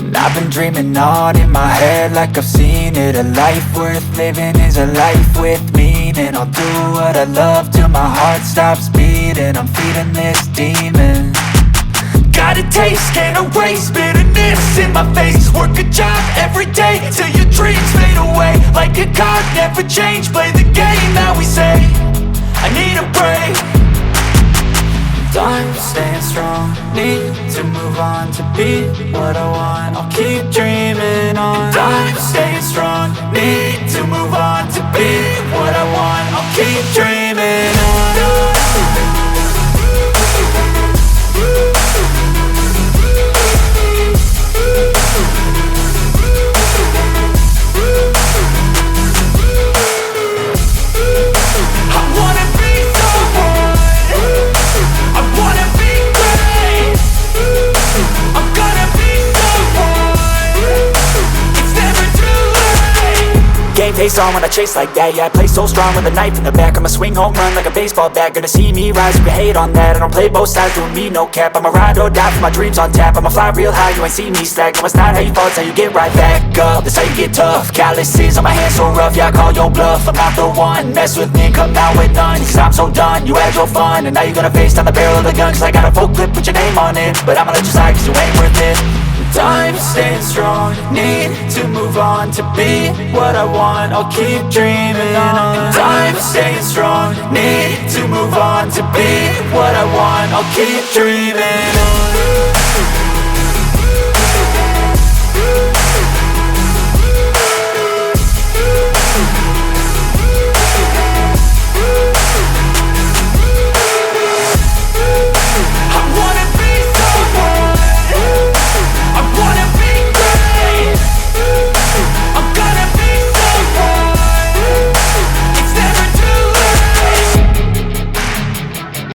And I've been dreaming on in my head like I've seen it. A life worth living is a life with meaning. I'll do what I love till my heart stops beating. I'm feeding this demon. Got a taste, can't erase bitterness in my face. Work a job every day till your dreams fade away. Like a card, never change, play the game that we say. I need a break. I'm staying strong, need to move on to be what I want. I'll keep dreaming on. I'm staying strong, need to move on to be what I want. I'll keep dreaming on. Game face on when I chase like that. Yeah, I play so strong with a knife in the back. I'ma swing home run like a baseball bat. Gonna see me rise if you hate on that. I don't play both sides, doing me no cap. I'ma ride or die for my dreams on tap. I'ma fly real high, you ain't see me slack. No, it's not how you fall, it's how you get right back up. That's how you get tough. Calluses on my hands so rough, yeah, I call your bluff. I'm not the one, mess with me, come down with none. Cause I'm so done, you had your fun. And now you're gonna face down the barrel of the gun. Cause I got a full clip, put your name on it. But I'ma let you slide cause you ain't worth it. I'm staying strong, need to move on to be what I want. I'll keep dreaming on. I'm staying strong, need to move on to be what I want. I'll keep dreaming on.